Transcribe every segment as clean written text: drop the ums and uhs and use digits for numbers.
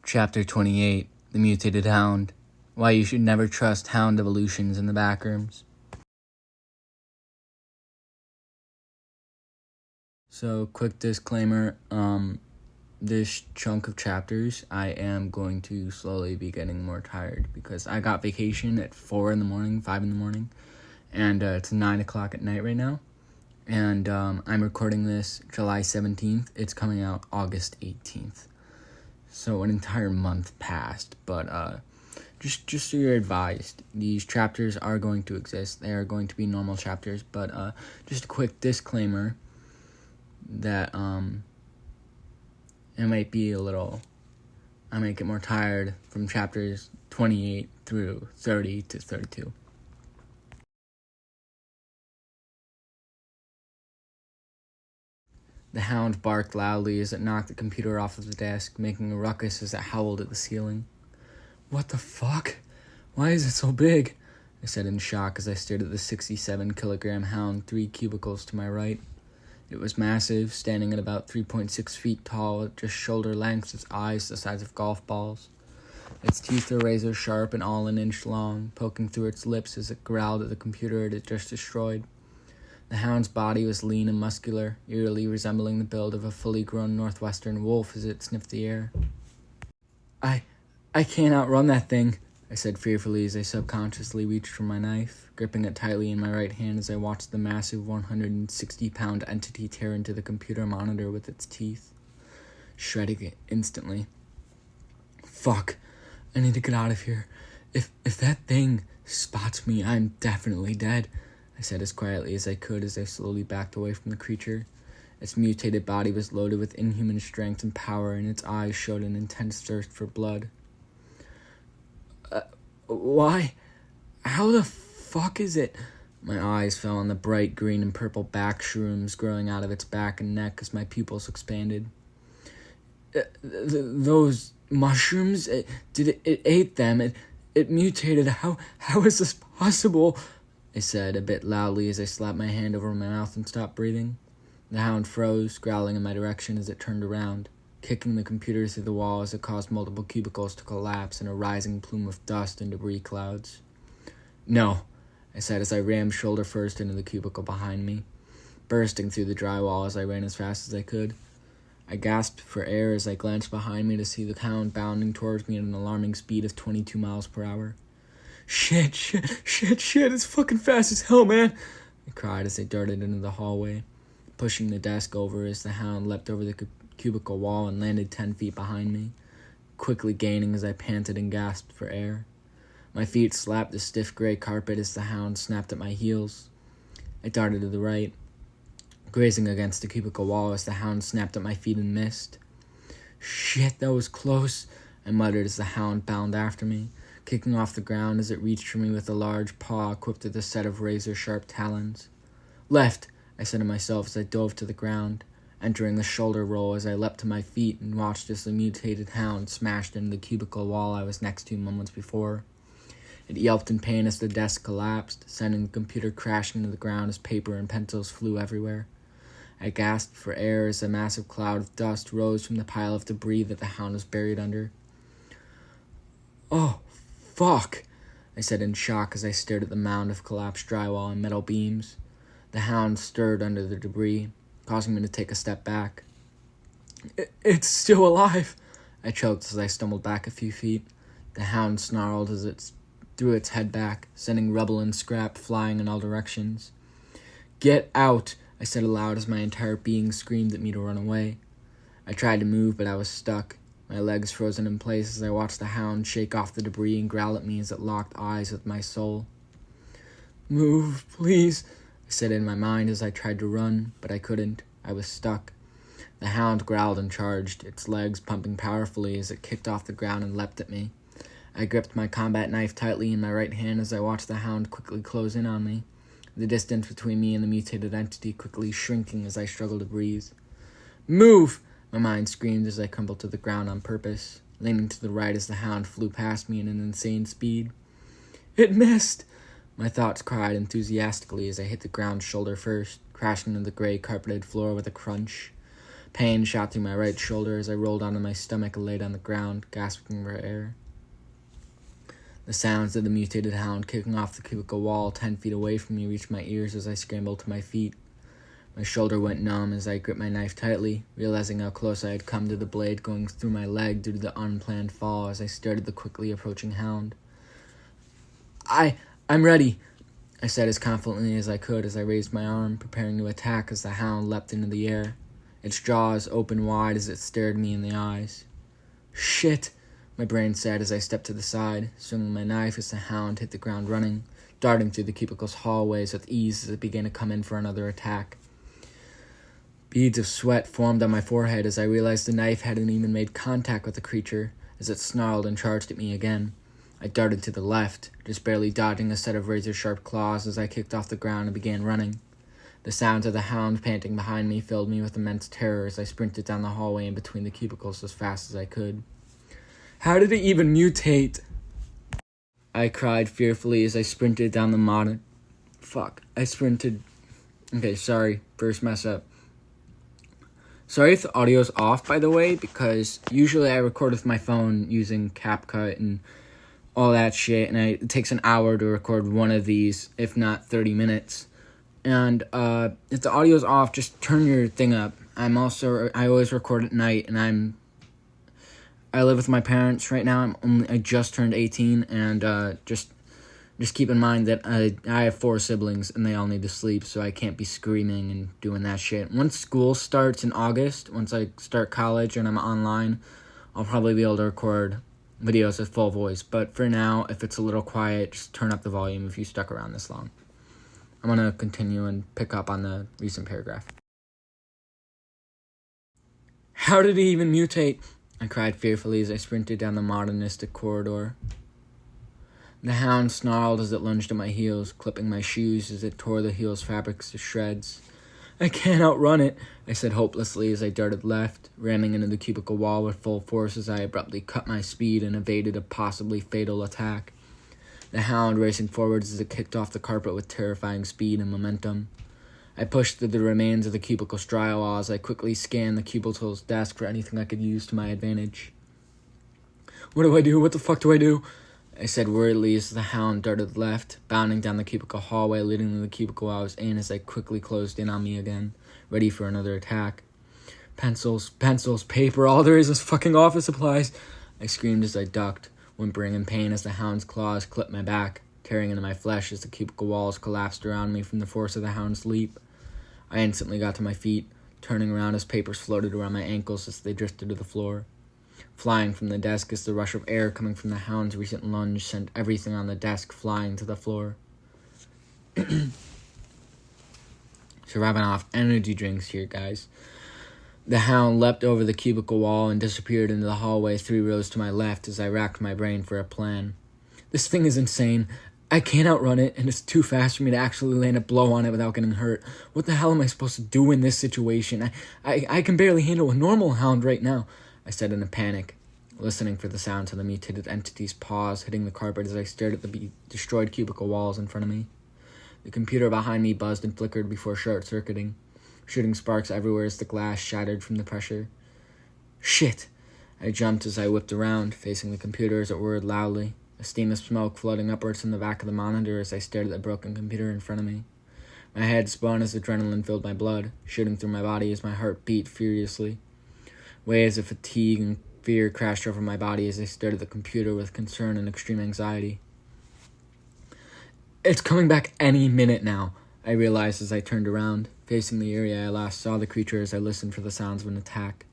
Chapter 28, The Mutated Hound. Why you should never trust hound evolutions in the Backrooms. So, quick disclaimer, this chunk of chapters, I am going to slowly be getting more tired because I got vacation at 4 in the morning, 5 in the morning, and it's 9 o'clock at night right now, and I'm recording this July 17th. It's coming out August 18th. So an entire month passed, but just so you're advised, these chapters are going to exist. They are going to be normal chapters, but just a quick disclaimer that it might be I might get more tired from chapters 28 through 30 to 32. The hound barked loudly as it knocked the computer off of the desk, making a ruckus as it howled at the ceiling. "What the fuck? Why is it so big?" I said in shock as I stared at the 67-kilogram hound 3 cubicles to my right. It was massive, standing at about 3.6 feet tall, at just shoulder length, its eyes the size of golf balls. Its teeth were razor sharp and all an inch long, poking through its lips as it growled at the computer it had just destroyed. The hound's body was lean and muscular, eerily resembling the build of a fully grown northwestern wolf as it sniffed the air. I can't outrun that thing," I said fearfully as I subconsciously reached for my knife, gripping it tightly in my right hand as I watched the massive 160-pound entity tear into the computer monitor with its teeth, shredding it instantly. "Fuck, I need to get out of here. If that thing spots me, I'm definitely dead," I said as quietly as I could as I slowly backed away from the creature. Its mutated body was loaded with inhuman strength and power, and its eyes showed an intense thirst for blood. Why? How the fuck is it?" My eyes fell on the bright green and purple backrooms growing out of its back and neck as my pupils expanded. Those mushrooms? It ate them. It mutated. How is this possible?" I said a bit loudly as I slapped my hand over my mouth and stopped breathing. The hound froze, growling in my direction as it turned around, kicking the computer through the wall as it caused multiple cubicles to collapse in a rising plume of dust and debris clouds. "No," I said as I rammed shoulder first into the cubicle behind me, bursting through the drywall as I ran as fast as I could. I gasped for air as I glanced behind me to see the hound bounding towards me at an alarming speed of 22 miles per hour. Shit, it's fucking fast as hell, man," I cried as I darted into the hallway, pushing the desk over as the hound leapt over the cubicle wall and landed 10 feet behind me, quickly gaining as I panted and gasped for air. My feet slapped the stiff gray carpet as the hound snapped at my heels. I darted to the right, grazing against the cubicle wall as the hound snapped at my feet and missed. "Shit, that was close," I muttered as the hound bounded after me, kicking off the ground as it reached for me with a large paw equipped with a set of razor-sharp talons. "Left," I said to myself as I dove to the ground, entering a shoulder roll as I leapt to my feet and watched as the mutated hound smashed into the cubicle wall I was next to moments before. It yelped in pain as the desk collapsed, sending the computer crashing to the ground as paper and pencils flew everywhere. I gasped for air as a massive cloud of dust rose from the pile of debris that the hound was buried under. "Oh, fuck," I said in shock as I stared at the mound of collapsed drywall and metal beams. The hound stirred under the debris, causing me to take a step back. It's still alive," I choked as I stumbled back a few feet. The hound snarled as it threw its head back, sending rubble and scrap flying in all directions. "Get out," I said aloud as my entire being screamed at me to run away. I tried to move, but I was stuck, my legs frozen in place as I watched the hound shake off the debris and growl at me as it locked eyes with my soul. "Move, please," I said in my mind as I tried to run, but I couldn't. I was stuck. The hound growled and charged, its legs pumping powerfully as it kicked off the ground and leapt at me. I gripped my combat knife tightly in my right hand as I watched the hound quickly close in on me, the distance between me and the mutated entity quickly shrinking as I struggled to breathe. "Move!" my mind screamed as I crumpled to the ground on purpose, leaning to the right as the hound flew past me at an insane speed. "It missed!" my thoughts cried enthusiastically as I hit the ground shoulder first, crashing into the gray carpeted floor with a crunch. Pain shot through my right shoulder as I rolled onto my stomach and laid on the ground, gasping for air. The sounds of the mutated hound kicking off the cubicle wall 10 feet away from me reached my ears as I scrambled to my feet. My shoulder went numb as I gripped my knife tightly, realizing how close I had come to the blade going through my leg due to the unplanned fall as I stared at the quickly approaching hound. I'm ready, I said as confidently as I could as I raised my arm, preparing to attack as the hound leapt into the air, its jaws open wide as it stared me in the eyes. Shit, my brain said as I stepped to the side, swinging my knife as the hound hit the ground running, darting through the cubicle's hallways with ease as it began to come in for another attack. Beads of sweat formed on my forehead as I realized the knife hadn't even made contact with the creature as it snarled and charged at me again. I darted to the left, just barely dodging a set of razor-sharp claws as I kicked off the ground and began running. The sounds of the hound panting behind me filled me with immense terror as I sprinted down the hallway in between the cubicles as fast as I could. How did it even mutate? I cried fearfully as I sprinted down the modern... Okay, sorry. First mess up. Sorry if the audio's off, by the way, because usually I record with my phone using CapCut and all that shit, and it takes an hour to record one of these, if not 30 minutes. And if the audio's off, just turn your thing up. I always record at night, and I live with my parents right now. I just turned 18, and just keep in mind that I have 4 siblings, and they all need to sleep, so I can't be screaming and doing that shit. Once school starts in August, once I start college and I'm online, I'll probably be able to record videos at full voice. But for now, if it's a little quiet, just turn up the volume if you stuck around this long. I'm going to continue and pick up on the recent paragraph. How did he even mutate? I cried fearfully as I sprinted down the modernistic corridor. The hound snarled as it lunged at my heels, clipping my shoes as it tore the heels' fabrics to shreds. I can't outrun it, I said hopelessly as I darted left, ramming into the cubicle wall with full force as I abruptly cut my speed and evaded a possibly fatal attack. The hound racing forwards as it kicked off the carpet with terrifying speed and momentum. I pushed through the remains of the cubicle's drywall as I quickly scanned the cubicle's desk for anything I could use to my advantage. What do I do? What the fuck do I do? I said worriedly as the hound darted left, bounding down the cubicle hallway leading to the cubicle I was in as I quickly closed in on me again, ready for another attack. Pencils, paper, all there is fucking office supplies, I screamed as I ducked, whimpering in pain as the hound's claws clipped my back, tearing into my flesh as the cubicle walls collapsed around me from the force of the hound's leap. I instantly got to my feet, turning around as papers floated around my ankles as they drifted to the floor. Flying from the desk as the rush of air coming from the hound's recent lunge sent everything on the desk flying to the floor. Surviving off energy drinks here, guys. The hound leapt over the cubicle wall and disappeared into the hallway 3 rows to my left as I racked my brain for a plan. This thing is insane. I can't outrun it, and it's too fast for me to actually land a blow on it without getting hurt. What the hell am I supposed to do in this situation? I can barely handle a normal hound right now, I said in a panic, listening for the sounds of the mutated entity's paws hitting the carpet as I stared at the destroyed cubicle walls in front of me. The computer behind me buzzed and flickered before short-circuiting, shooting sparks everywhere as the glass shattered from the pressure. Shit! I jumped as I whipped around, facing the computer as it whirred loudly, a stream of smoke floating upwards from the back of the monitor as I stared at the broken computer in front of me. My head spun as adrenaline filled my blood, shooting through my body as my heart beat furiously. Waves of fatigue and fear crashed over my body as I stared at the computer with concern and extreme anxiety. It's coming back any minute now, I realized as I turned around, facing the area I last saw the creature as I listened for the sounds of an attack.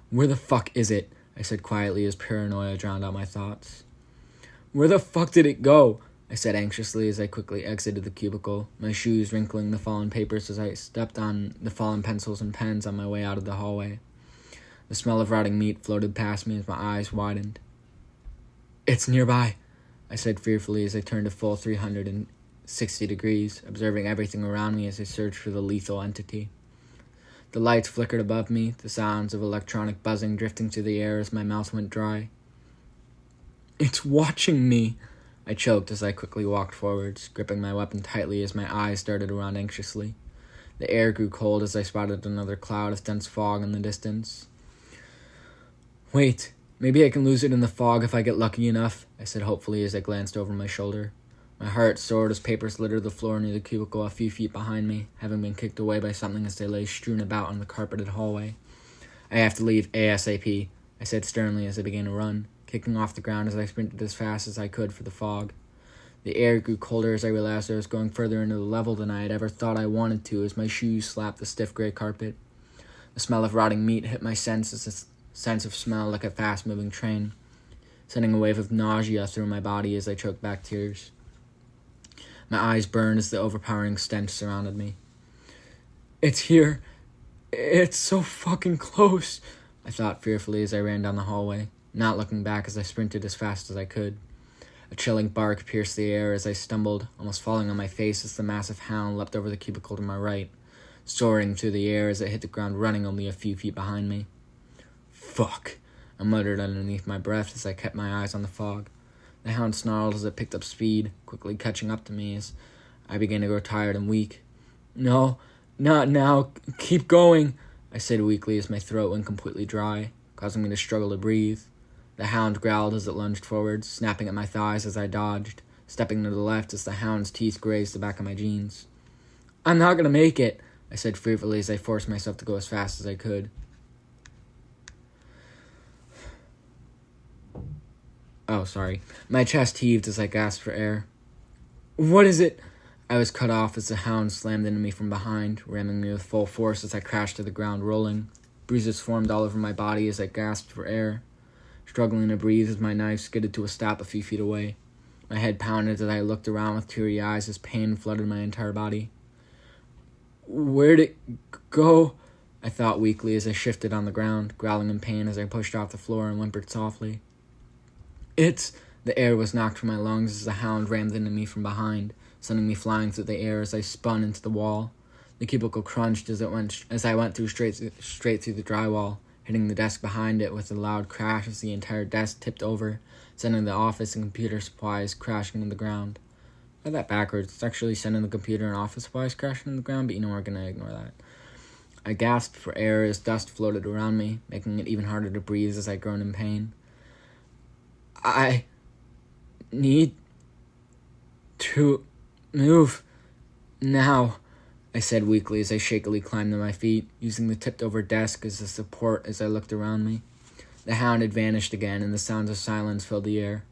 Where the fuck is it? I said quietly as paranoia drowned out my thoughts. Where the fuck did it go? I said anxiously as I quickly exited the cubicle, my shoes wrinkling the fallen papers as I stepped on the fallen pencils and pens on my way out of the hallway. The smell of rotting meat floated past me as my eyes widened. It's nearby, I said fearfully as I turned a full 360 degrees, observing everything around me as I searched for the lethal entity. The lights flickered above me, the sounds of electronic buzzing drifting through the air as my mouth went dry. It's watching me, I choked as I quickly walked forwards, gripping my weapon tightly as my eyes darted around anxiously. The air grew cold as I spotted another cloud of dense fog in the distance. "Wait, maybe I can lose it in the fog if I get lucky enough," I said hopefully as I glanced over my shoulder. My heart soared as papers littered the floor near the cubicle a few feet behind me, having been kicked away by something as they lay strewn about on the carpeted hallway. "I have to leave ASAP," I said sternly as I began to run, kicking off the ground as I sprinted as fast as I could for the fog. The air grew colder as I realized I was going further into the level than I had ever thought I wanted to as my shoes slapped the stiff gray carpet. The smell of rotting meat hit my senses, a sense of smell like a fast-moving train, sending a wave of nausea through my body as I choked back tears. My eyes burned as the overpowering stench surrounded me. "It's here. It's so fucking close," I thought fearfully as I ran down the hallway, not looking back as I sprinted as fast as I could. A chilling bark pierced the air as I stumbled, almost falling on my face as the massive hound leapt over the cubicle to my right, soaring through the air as it hit the ground running only a few feet behind me. "Fuck," I muttered underneath my breath as I kept my eyes on the fog. The hound snarled as it picked up speed, quickly catching up to me as I began to grow tired and weak. "No, not now. Keep going," I said weakly as my throat went completely dry, causing me to struggle to breathe. The hound growled as it lunged forward, snapping at my thighs as I dodged, stepping to the left as the hound's teeth grazed the back of my jeans. "I'm not gonna make it," I said fearfully as I forced myself to go as fast as I could. Oh, sorry. My chest heaved as I gasped for air. "What is it?" I was cut off as the hound slammed into me from behind, ramming me with full force as I crashed to the ground, rolling. Bruises formed all over my body as I gasped for air, struggling to breathe as my knife skidded to a stop a few feet away. My head pounded as I looked around with teary eyes as pain flooded my entire body. "Where'd it go?" I thought weakly as I shifted on the ground, growling in pain as I pushed off the floor and whimpered softly. The air was knocked from my lungs as the hound rammed into me from behind, sending me flying through the air as I spun into the wall. The cubicle crunched as I went through straight through the drywall, hitting the desk behind it with a loud crash as the entire desk tipped over, sending the office and computer supplies crashing to the ground. I got that backwards. It's actually sending the computer and office supplies crashing to the ground, but we're going to ignore that. I gasped for air as dust floated around me, making it even harder to breathe as I groaned in pain. "I need to move now," I said weakly as I shakily climbed to my feet, using the tipped-over desk as a support as I looked around me. The hound had vanished again, and the sounds of silence filled the air.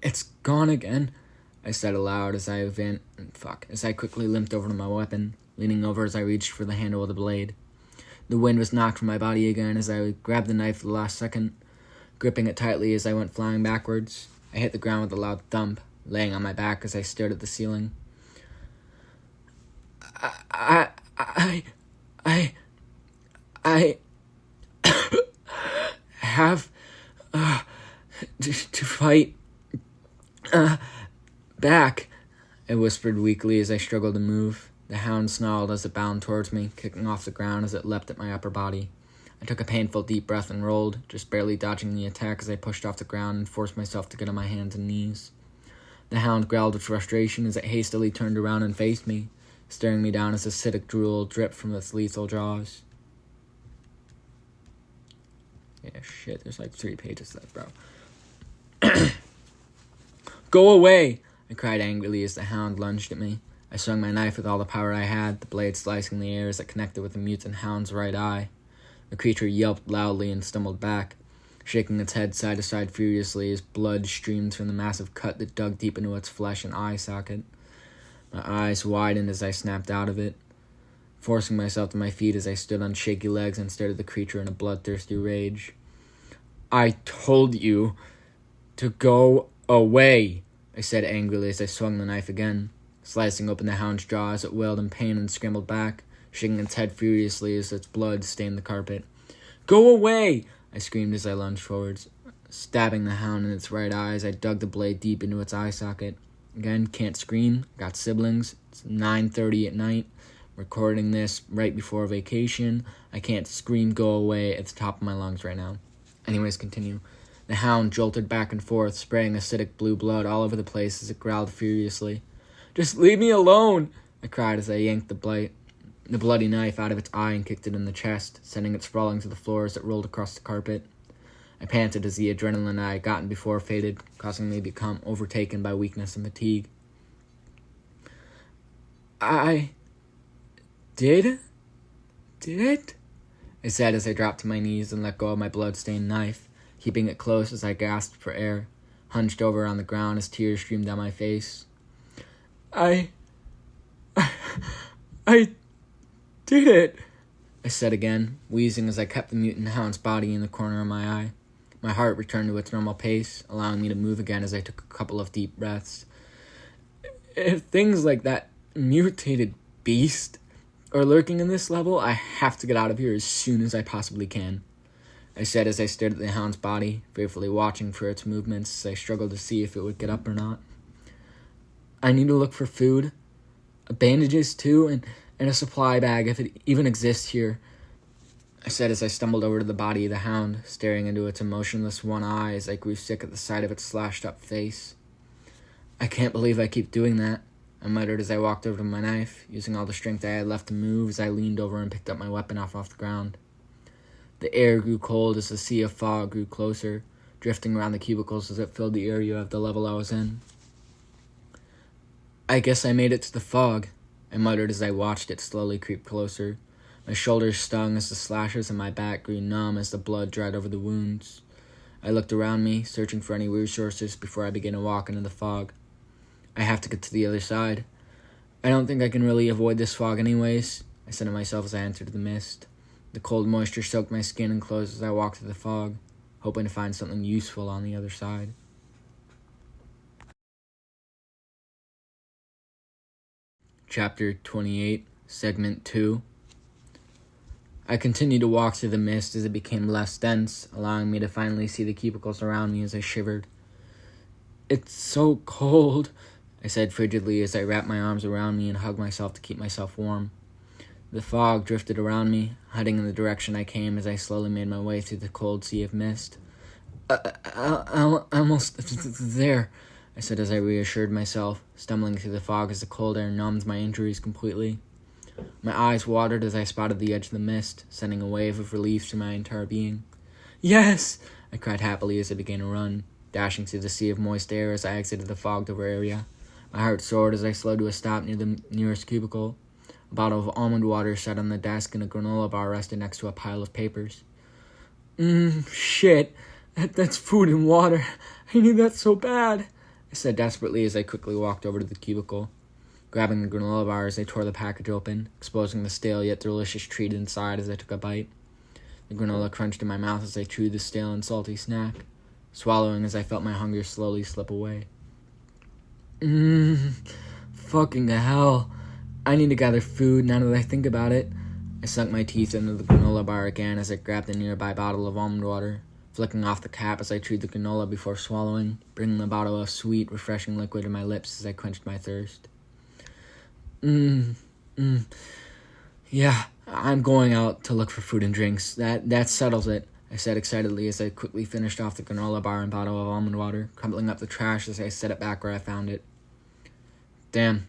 "It's gone again," I said aloud as I quickly limped over to my weapon, leaning over as I reached for the handle of the blade. The wind was knocked from my body again as I grabbed the knife for the last second, gripping it tightly as I went flying backwards. I hit the ground with a loud thump, laying on my back as I stared at the ceiling. I have to fight back, I whispered weakly as I struggled to move. The hound snarled as it bounded towards me, kicking off the ground as it leapt at my upper body. I took a painful deep breath and rolled, just barely dodging the attack as I pushed off the ground and forced myself to get on my hands and knees. The hound growled with frustration as it hastily turned around and faced me, staring me down as acidic drool dripped from its lethal jaws. Yeah, shit, there's like 3 pages left, bro. "Go away!" I cried angrily as the hound lunged at me. I swung my knife with all the power I had, the blade slicing the air as it connected with the mutant hound's right eye. The creature yelped loudly and stumbled back, shaking its head side to side furiously as blood streamed from the massive cut that dug deep into its flesh and eye socket. My eyes widened as I snapped out of it, forcing myself to my feet as I stood on shaky legs and stared at the creature in a bloodthirsty rage. "I told you to go away," I said angrily as I swung the knife again, slicing open the hound's jaw as it wailed in pain and scrambled back, shaking its head furiously as its blood stained the carpet. "Go away!" I screamed as I lunged forwards. Stabbing the hound in its right eye as I dug the blade deep into its eye socket. Again, can't scream. Got siblings. It's 9:30 at night. Recording this right before vacation. I can't scream "go away" at the top of my lungs right now. Anyways, continue. The hound jolted back and forth, spraying acidic blue blood all over the place as it growled furiously. "Just leave me alone!" I cried as I yanked the bloody knife out of its eye and kicked it in the chest, sending it sprawling to the floor as it rolled across the carpet. I panted as the adrenaline I had gotten before faded, causing me to become overtaken by weakness and fatigue. I did it? I said as I dropped to my knees and let go of my blood-stained knife, keeping it close as I gasped for air, hunched over on the ground as tears streamed down my face. I did it, I said again, wheezing as I kept the mutant hound's body in the corner of my eye. My heart returned to its normal pace, allowing me to move again as I took a couple of deep breaths. If things like that mutated beast are lurking in this level, I have to get out of here as soon as I possibly can, I said as I stared at the hound's body, fearfully watching for its movements as I struggled to see if it would get up or not. I need to look for food, bandages too, and a supply bag if it even exists here, I said as I stumbled over to the body of the hound, staring into its emotionless one eye as I grew sick at the sight of its slashed-up face. I can't believe I keep doing that, I muttered as I walked over to my knife, using all the strength I had left to move as I leaned over and picked up my weapon off the ground. The air grew cold as the sea of fog grew closer, drifting around the cubicles as it filled the area of the level I was in. I guess I made it to the fog, I muttered as I watched it slowly creep closer. My shoulders stung as the slashes and my back grew numb as the blood dried over the wounds. I looked around me, searching for any resources before I began to walk into the fog. I have to get to the other side. I don't think I can really avoid this fog anyways, I said to myself as I entered the mist. The cold moisture soaked my skin and clothes as I walked through the fog, hoping to find something useful on the other side. Chapter 28, Segment 2. I continued to walk through the mist as it became less dense, allowing me to finally see the cubicles around me as I shivered. It's so cold, I said frigidly as I wrapped my arms around me and hugged myself to keep myself warm. The fog drifted around me, heading in the direction I came as I slowly made my way through the cold sea of mist. I'm almost there, I said as I reassured myself, stumbling through the fog as the cold air numbed my injuries completely. My eyes watered as I spotted the edge of the mist, sending a wave of relief through my entire being. Yes! I cried happily as I began to run, dashing through the sea of moist air as I exited the fogged-over area. My heart soared as I slowed to a stop near the nearest cubicle. A bottle of almond water sat on the desk and a granola bar rested next to a pile of papers. Shit. That's food and water. I need that so bad, I said desperately as I quickly walked over to the cubicle. Grabbing the granola bar as I tore the package open, exposing the stale yet delicious treat inside as I took a bite. The granola crunched in my mouth as I chewed the stale and salty snack, swallowing as I felt my hunger slowly slip away. Fucking hell. I need to gather food now that I think about it. I sunk my teeth into the granola bar again as I grabbed the nearby bottle of almond water, flicking off the cap as I chewed the granola before swallowing, bringing the bottle of sweet, refreshing liquid to my lips as I quenched my thirst. Yeah, I'm going out to look for food and drinks. That settles it, I said excitedly as I quickly finished off the granola bar and bottle of almond water, crumpling up the trash as I set it back where I found it. Damn,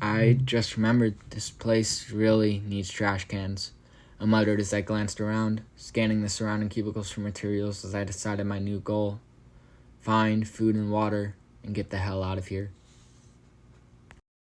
I just remembered this place really needs trash cans, I muttered as I glanced around, scanning the surrounding cubicles for materials as I decided my new goal: find food and water and get the hell out of here.